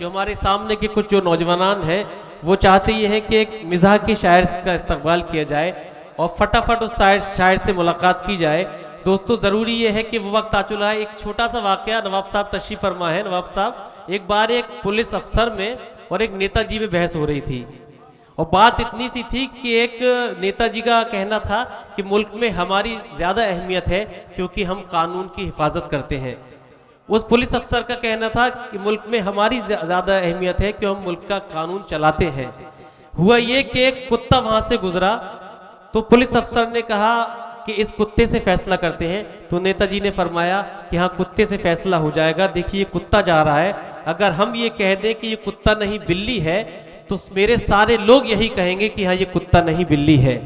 जो हमारे सामने के कुछ जो नौजवान हैं वो चाहते ये हैं कि एक मिजाह के शायर का इस्तकबाल किया जाए और फटाफट उस शायर से मुलाकात की जाए। दोस्तों ज़रूरी ये है कि वो वक्त आ चुका है। एक छोटा सा वाक़या, नवाब साहब तशरीफ़ फरमा है। नवाब साहब, एक बार एक पुलिस अफसर में और एक नेताजी में बहस हो रही थी और बात इतनी सी थी कि एक नेताजी का कहना था कि मुल्क में हमारी ज़्यादा अहमियत है क्योंकि हम कानून की हिफाजत करते हैं। उस पुलिस अफसर का कहना था कि मुल्क में हमारी ज़्यादा अहमियत है कि हम मुल्क का कानून चलाते हैं। हुआ ये कि एक कुत्ता वहाँ से गुजरा तो पुलिस अफसर ने कहा कि इस कुत्ते से फैसला करते हैं। तो नेताजी ने फरमाया कि हाँ, कुत्ते से फैसला हो जाएगा। देखिए कुत्ता जा रहा है, अगर हम ये कह दें कि ये कुत्ता नहीं बिल्ली है तो मेरे सारे लोग यही कहेंगे कि हाँ ये कुत्ता नहीं बिल्ली है।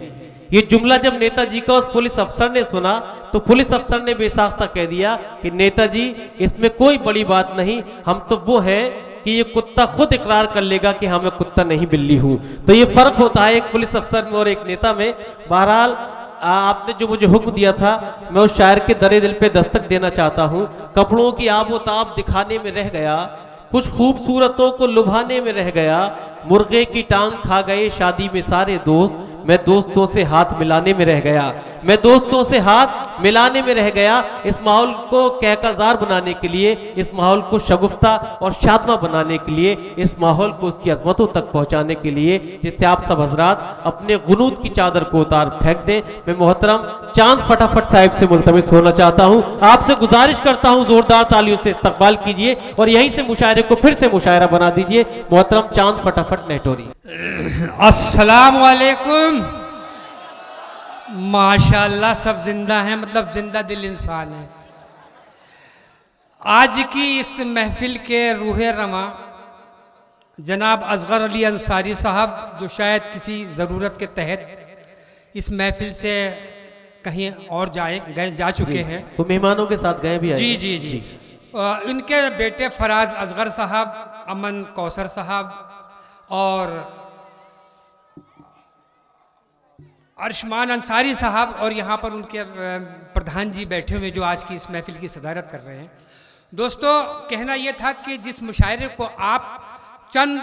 ये जुमला जब नेताजी का उस पुलिस अफसर ने सुना तो पुलिस अफसर ने बेसाख्ता कह दिया कि नेताजी इसमें कोई बड़ी बात नहीं, हम तो वो हैं कि ये कुत्ता खुद इकरार कर लेगा कि हाँ मैं कुत्ता नहीं बिल्ली हूँ। तो ये फर्क होता है एक पुलिस अफसर में और एक नेता में। बहरहाल आपने जो मुझे हुक्म दिया था मैं उस शायर के दरे दिल पे दस्तक देना चाहता हूँ। कपड़ों की आबोताब दिखाने में रह गया, कुछ खूबसूरतों को लुभाने में रह गया, मुर्गे की टांग खा गए शादी में सारे दोस्त, मैं दोस्तों से हाथ मिलाने में रह गया, मैं दोस्तों से हाथ मिलाने में रह गया। इस माहौल को कहकाजार बनाने के लिए, इस माहौल को शगुफ्ता और शादमा बनाने के लिए, इस माहौल को उसकी अजमतों तक पहुंचाने के लिए, जिससे आप सब हजरात अपने गुनूद की चादर को उतार फेंक दें। मैं मोहतरम चांद फटाफट साहिब से मुल्तमिस होना चाहता हूं, आपसे गुजारिश करता हूं जोरदार तालियों से इस्तकबाल कीजिए और यहीं से मुशायरे को फिर से मुशायरा बना दीजिए। मोहतरम चांद फटाफट नेटोरी। अस्सलाम वालेकुम। माशाल्लाह सब जिंदा हैं, मतलब जिंदा दिल इंसान है। आज की इस महफिल के रूह रवा जनाब असगर अली अंसारी साहब, जो शायद किसी ज़रूरत के तहत इस महफिल से कहीं और जा चुके हैं, वो मेहमानों के साथ गए भी। जी जी जी। इनके बेटे फराज असगर साहब, अमन कौसर साहब और अरशमान अंसारी साहब और यहाँ पर उनके प्रधान जी बैठे हुए जो आज की इस महफिल की सदारत कर रहे हैं। दोस्तों, कहना यह था कि जिस मुशायरे को आप चंद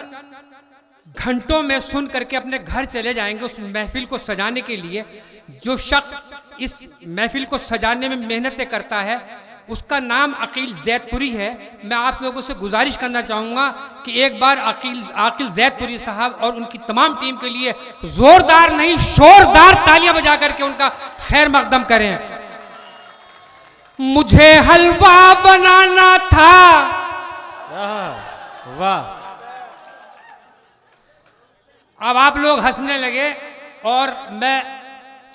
घंटों में सुन करके अपने घर चले जाएंगे, उस महफिल को सजाने के लिए जो शख्स इस महफिल को सजाने में मेहनतें करता है उसका नाम अकील जैदपुरी है। मैं आप लोगों से गुजारिश करना चाहूँगा कि एक बार अकील जैदपुरी साहब और उनकी तमाम टीम के लिए जोरदार नहीं शोरदार तालियां बजा करके उनका खैर मकदम करें। मुझे हलवा बनाना था। वाह। अब आप लोग हंसने लगे और मैं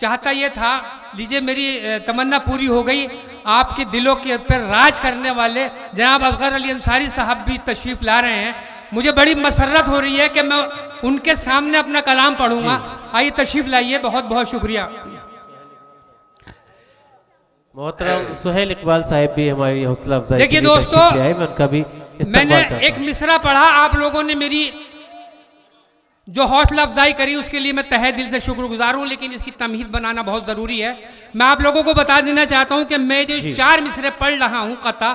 चाहता ये था, लीजिए मेरी तमन्ना पूरी हो गई। आपके दिलों के पर राज करने वाले जनाब असगर अली अंसारी साहब भी तशरीफ ला रहे हैं। मुझे बड़ी मसरत हो रही है कि मैं उनके सामने अपना कलाम पढ़ूंगा। आइए तशरीफ लाइए। बहुत बहुत शुक्रिया। मोहतरम सुहेल इकबाल साहब भी हमारी हौसला अफजाई। देखिए दोस्तों, मैंने एक एक मिसरा पढ़ा, आप लोगों ने मेरी जो हौसला अफजाई करी उसके लिए मैं तहे दिल से शुक्रगुजार हूँ, लेकिन इसकी तमहीद बनाना बहुत ज़रूरी है। मैं आप लोगों को बता देना चाहता हूँ कि मैं जो 4 मिसरे पढ़ रहा हूँ कता,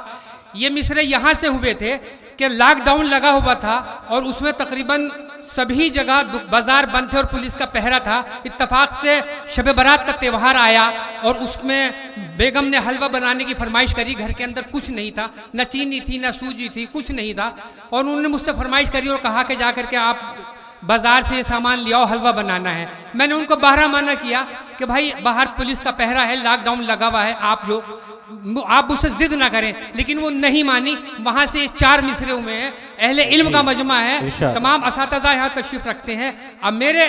ये मिसरे यहाँ से हुए थे कि लॉकडाउन लगा हुआ था और उसमें तकरीबन सभी जगह बाजार बंद थे और पुलिस का पहरा था। इत्तफाक से शब बारात का त्यौहार आया और उसमें बेगम ने हलवा बनाने की फरमाइश करी। घर के अंदर कुछ नहीं था, न चीनी थी न सूजी थी, कुछ नहीं था। और उन्होंने मुझसे फरमाइश करी और कहा कि जा करके आप बाजार से ये सामान ले आओ, हलवा बनाना है। मैंने उनको बाहर मना किया कि भाई बाहर पुलिस का पहरा है, लॉकडाउन लगा हुआ है, आप मुझसे जिद ना करें। लेकिन वो नहीं मानी। वहाँ से 4 मिसरे हुए हैं। अहले इल्म का मजमा है, तमाम असातिज़ा यहाँ तशरीफ रखते हैं। अब मेरे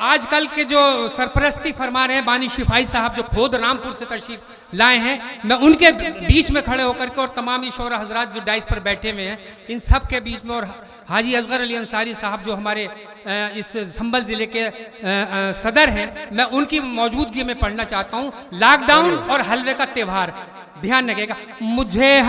आजकल के जो सरपरस्ती फरमा रहे हैं बानी शिफाई साहब, जो खुद रामपुर से तशरीफ लाए हैं, मैं उनके बीच में खड़े होकर के और तमाम ये शोरा हजरात जो डाइस पर बैठे हुए हैं, इन सब के बीच में, और हाजी असगर अली अंसारी साहब जो हमारे इस संभल ज़िले के सदर हैं, मैं उनकी मौजूदगी में पढ़ना चाहता हूँ लॉकडाउन और हलवे का त्यौहार। ध्यान रखिएगा। मुझे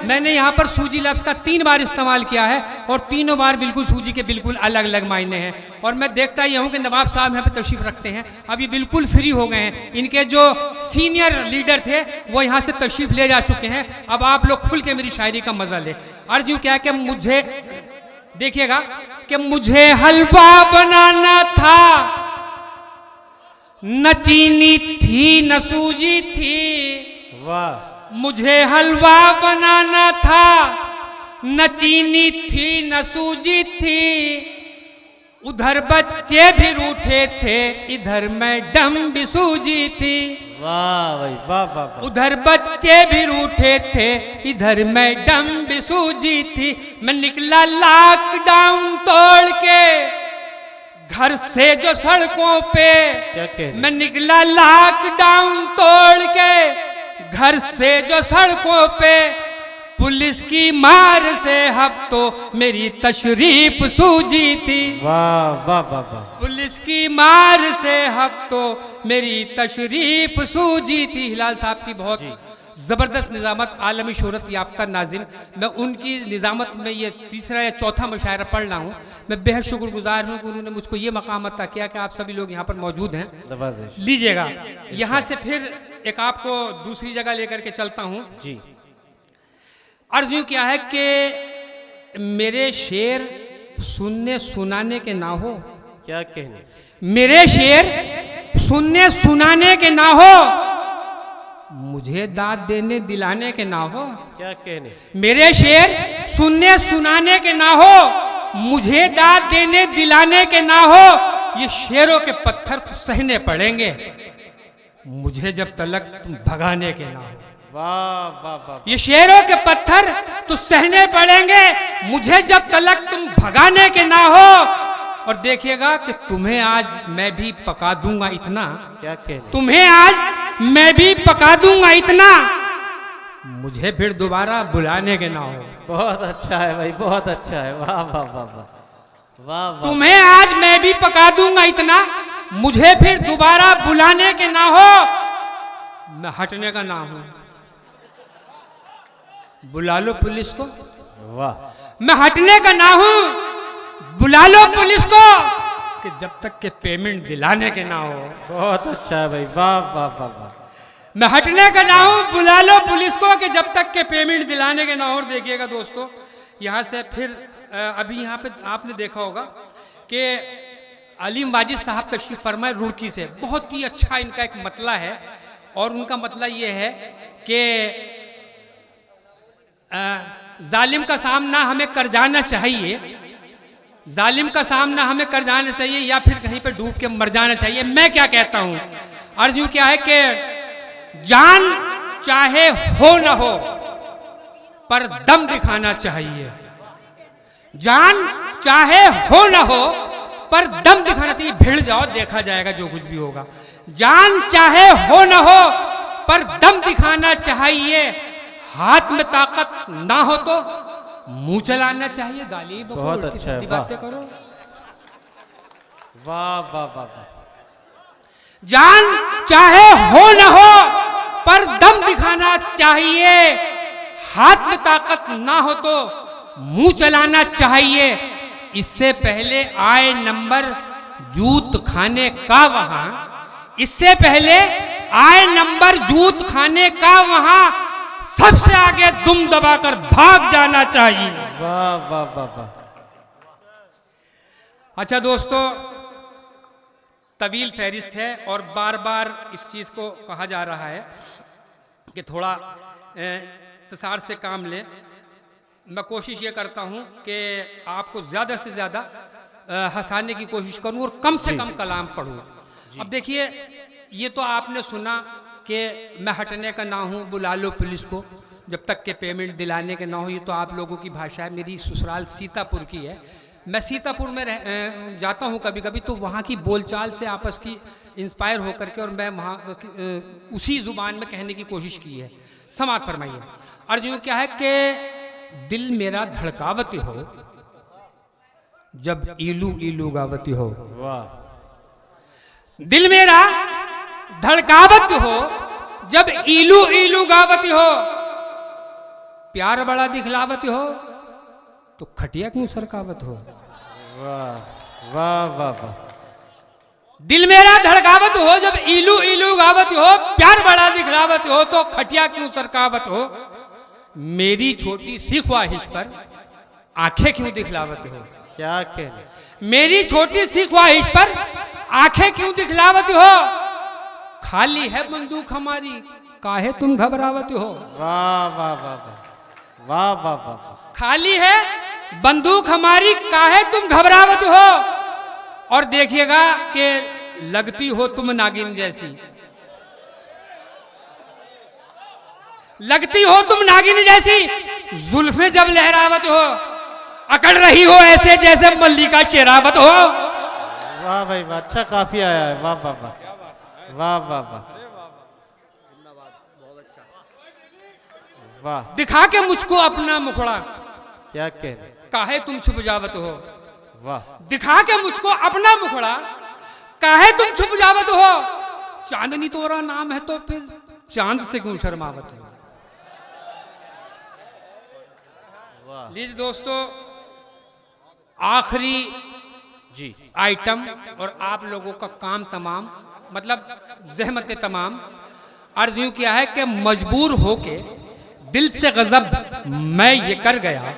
मैंने यहाँ पर सूजी लफ्ज़ का 3 बार इस्तेमाल किया है और तीनों बार बिल्कुल सूजी के बिल्कुल अलग अलग मायने हैं। और मैं देखता ही हूँ कि नवाब साहब यहाँ पे तशरीफ रखते हैं, अब ये बिल्कुल फ्री हो गए हैं। इनके जो सीनियर लीडर थे वो यहाँ से तशरीफ ले जा चुके हैं। अब आप लोग खुल के मेरी शायरी का मज़ा ले। अर्ज़ यूँ क्या कि देखिएगा कि मुझे हलवा बनाना था, न चीनी थी न सूजी थी। वाह, मुझे हलवा बनाना था, न चीनी थी न सूजी थी। उधर बच्चे भी रूठे थे, इधर मैडम भी सूजी थी। वाह भाई, वाह वाह वाह। उधर बच्चे भी रूठे थे, इधर मैडम भी सूजी थी। मैं निकला लॉकडाउन तोड़ के घर से जो सड़कों पे, क्या कहने? मैं निकला लॉकडाउन तोड़ के घर से जो सड़कों पे। पुलिस की मार से हफ्तों मेरी तशरीफ सूजी थी। वाह वाह वाह वाह। पुलिस की मार से हफ्तों मेरी तशरीफ सूजी थी। हिलाल साहब की बहुत ज़बरदस्त निज़ामत, आलमी शोहरत याफ्ता नाज़िम। मैं उनकी निज़ामत में ये तीसरा या चौथा मुशायरा पढ़ रहा हूँ। मैं बेहद शुक्रगुजार हूँ कि उन्होंने मुझको ये मकाम अता किया कि आप सभी लोग यहाँ पर मौजूद हैं। नवाज़िश। लीजिएगा, यहाँ से फिर एक आपको दूसरी जगह लेकर के चलता हूँ। जी, अर्ज यूँ क्या है कि मेरे शेर सुनने सुनाने के ना हो, क्या कहने? मेरे शेर सुनने सुनाने के ना हो, मुझे दाद देने दिलाने के ना हो। क्या कहने? मेरे शेर सुनने सुनाने के ना हो, मुझे दाद देने दिलाने के ना हो। ये शेरों के पत्थर तो सहने पड़ेंगे, मुझे जब तलक तुम भगाने के ना हो। वाह वाह वाह। ये शेरों के पत्थर तो सहने पड़ेंगे, मुझे जब तलक तुम भगाने के ना हो। और देखिएगा कि तुम्हें आज मैं भी पका दूंगा इतना, क्या कहने? तुम्हें आज मैं भी पका दूंगा इतना, मुझे फिर दोबारा बुलाने के ना हो। बहुत अच्छा है भाई, बहुत अच्छा है। वाह वाह वाह वाह वाह वाह। तुम्हें आज मैं भी पका दूंगा इतना, मुझे फिर दोबारा बुलाने के ना हो। मैं हटने का ना हूं, बुला लो पुलिस को। वाह, मैं हटने का ना हूं, बुला लो पुलिस को, कि जब तक के पेमेंट दिलाने के ना हो। बहुत अच्छा है भाई। वाह वाह वाह वाह। मैं हटने का ना हूं, बुला लो पुलिस को, कि जब तक के पेमेंट दिलाने के ना हो। और देखिएगा दोस्तों, यहाँ से फिर अभी यहाँ पे आपने देखा होगा कि अलीम वाजिद साहब तशरीफ फरमाए रुड़की से। बहुत ही अच्छा इनका एक मतला है, और उनका मतला ये है कि जालिम का सामना हमें कर जाना चाहिए, जालिम का सामना हमें कर जाना चाहिए, या फिर कहीं पे डूब के मर जाना चाहिए। मैं क्या कहता हूं, अर्ज यूं क्या है कि जान चाहे हो ना हो पर दम दिखाना चाहिए। जान चाहे हो ना हो पर दम दिखाना चाहिए। भिड़ जाओ, देखा जाएगा जो कुछ भी होगा। जान चाहे हो ना हो पर दम दिखाना चाहिए। हाथ में ताकत ना हो तो मुंह चलाना चाहिए। गाली बको, बहुत उल्टी अच्छा है, सीधी वाह। बातें करो। वाह वाह वाह वाह। जान चाहे हो ना हो पर दम दिखाना चाहिए। हाथ में ताकत ना हो तो मुंह चलाना चाहिए। इससे पहले आए नंबर जूत खाने का वहां, इससे पहले आए नंबर जूत खाने का वहां, सबसे आगे दुम दबाकर भाग जाना चाहिए। वाह वाह वाह वाह। अच्छा दोस्तों, तवील फहरिस्त है और बार बार इस चीज़ को कहा जा रहा है कि थोड़ा इख्तिसार से काम लें। मैं कोशिश ये करता हूँ कि आपको ज़्यादा से ज़्यादा हंसाने की कोशिश करूँ और कम से कम कलाम पढ़ूँ। अब देखिए, ये तो आपने सुना कि मैं हटने का ना हूँ, बुला लो पुलिस को, जब तक के पेमेंट दिलाने के ना हो। ये तो आप लोगों की भाषा है। मेरी ससुराल सीतापुर की है। मैं सीतापुर में जाता हूँ कभी कभी, तो वहाँ की बोलचाल से आपस की इंस्पायर होकर के और मैं वहाँ उसी ज़ुबान में कहने की कोशिश की है। समात फरमाइए। और यूँ क्या है कि दिल मेरा धड़कावती हो जब ईलू ईलू गावती हो। वाह। दिल मेरा धड़कावत हो जब ईलू ईलू गावती हो। प्यार बड़ा दिखलावती हो तो खटिया क्यों सरकावत हो। वाह वाह वाह वाह। दिल मेरा धड़कावत हो जब ईलू ईलू गावत हो। प्यार बड़ा दिखलावत हो तो खटिया क्यों सरकावत हो। मेरी छोटी सी ख्वाहिश पर आंखें क्यों दिखलावत हो? क्या कहने, मेरी छोटी सी ख्वाहिश पर आंखें क्यों दिखलावत हो? खाली है बंदूक हमारी, काहे तुम घबरावत हो? वाह वाह वाह वाह वाह वाह वाह वाह। खाली है बंदूक हमारी, काहे तुम घबरावत हो? और देखिएगा कि लगती हो तुम नागिन जैसी, लगती हो तुम नागिन जैसी, जुल्फें जब लहरावत हो, अकड़ रही हो ऐसे जैसे मल्लिका शेरावत हो। वाह भाई वाह, अच्छा काफी आया है, वाह वाह वाह वाह वाह वाह वाह। दिखा के मुझको अपना मुखड़ा, क्या कहने, काहे तुम छुप जावत हो? वाह। दिखा के मुझको अपना मुखड़ा, काहे तुम छुप जावत हो? चांदनी तोरा नाम है तो फिर चांद से क्यों शर्मावत हो? लीजिए दोस्तों, आखिरी जी आइटम और आप लोगों का काम तमाम, मतलब जहमत तमाम। अर्ज यूं किया है कि मजबूर होके दिल से गजब मैं ये कर गया,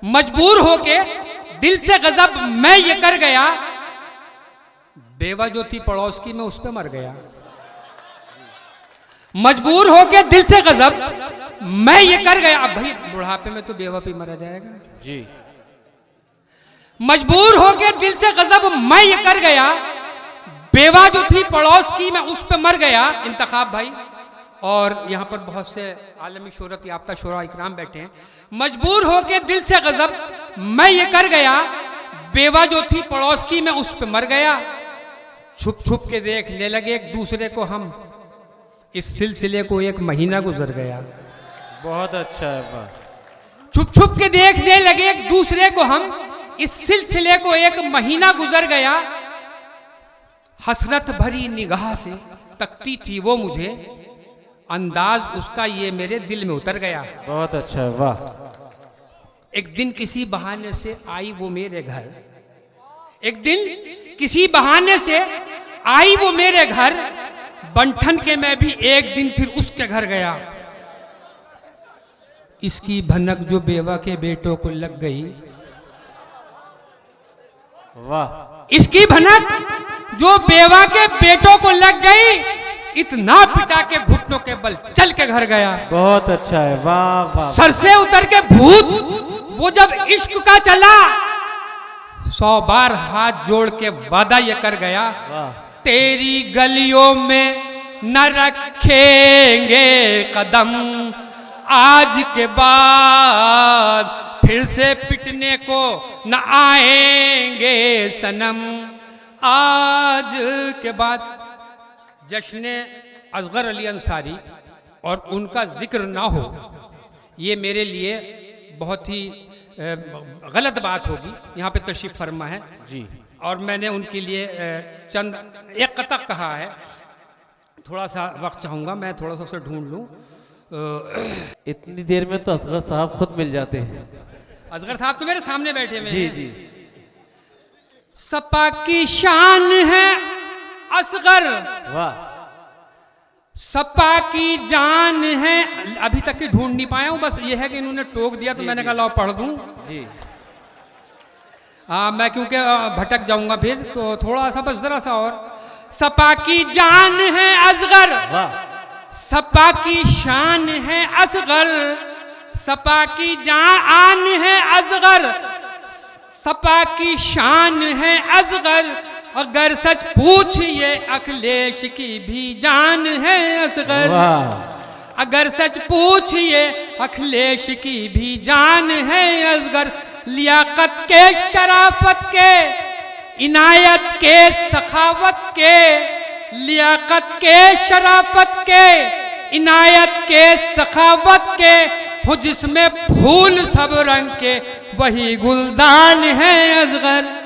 मजबूर होके दिल से गजब मैं ये कर गया, बेवा जो थी पड़ोस की मैं उस पे मर गया। मजबूर होके दिल से गजब मैं ये कर गया। अब भाई बुढ़ापे में तो बेवा पे मरा जाएगा जी। मजबूर होके दिल से गजब मैं ये कर गया, बेवा जो थी पड़ोस की मैं उस पे मर गया। इंतखाब भाई, और यहाँ पर बहुत से आलमी शोहरत याफ्ता शोरा इकराम बैठे हैं। मजबूर होके दिल से गजब मैं ये कर गया, बेवा जो थी पड़ोस की मैं उस पे मर गया। छुप छुप के देखने लगे एक दूसरे को हम, इस सिलसिले को एक महीना गुजर गया। बहुत अच्छा है, वाह। छुप छुप के देखने लगे एक दूसरे को हम, इस सिलसिले को एक महीना गुजर गया। हसरत भरी निगाह से तकती थी वो मुझे, अंदाज उसका ये मेरे दिल में उतर गया। बहुत अच्छा है, वाह। एक दिन किसी बहाने से आई वो मेरे घर, एक दिन किसी बहाने से आई वो मेरे घर, बंठन के मैं भी एक दिन फिर उसके घर गया। इसकी भनक जो बेवा के बेटों को लग गई, वाह। इसकी भनक जो बेवा के बेटों को लग गई, इतना पिटा के घुटनों के बल चल के घर गया। बहुत अच्छा है, वाह वाह। सर से उतर के भूत वो जब इश्क का चला, 100 बार हाथ जोड़ के वादा ये कर गया, वाह। तेरी गलियों में न रखेंगे कदम, आज के बाद फिर से पिटने को न आएंगे सनम। आज के बाद जश्न असगर अली अंसारी और उनका जिक्र ना हो, ये मेरे लिए बहुत ही गलत बात होगी। यहाँ पे तशरीफ फरमा है जी, और मैंने उनके लिए चंद एक कतक कहा है। थोड़ा सा वक्त चाहूँगा, मैं थोड़ा सा उसे ढूंढ लूँ। इतनी देर में तो असगर साहब खुद मिल जाते हैं। असगर साहब तो मेरे सामने बैठे हुए जी हैं। जी। सपा की शान है असगर, वाह। सपा की जान है। अभी तक की ढूंढ नहीं पाया हूं, बस ये है कि इन्होंने टोक दिया तो मैंने कहा लाओ पढ़ दूं। जी। मैं क्योंकि भटक जाऊंगा फिर, तो थोड़ा सा बस जरा सा और। सपा की जान है असगर, वाह। सपा की शान है असगर, सपा की जान है असगर, सपा की शान है असगर। अगर सच पूछिए अखिलेश की भी जान है असगर, वाह। अगर सच पूछिए अखिलेश की भी जान है असगर। लियाकत के, शराफत के, इनायत के, सखावत के, लियाकत के, शराफत के, इनायत के, सखावत के, हो जिसमें फूल सब रंग के, वही गुलदान है असगर।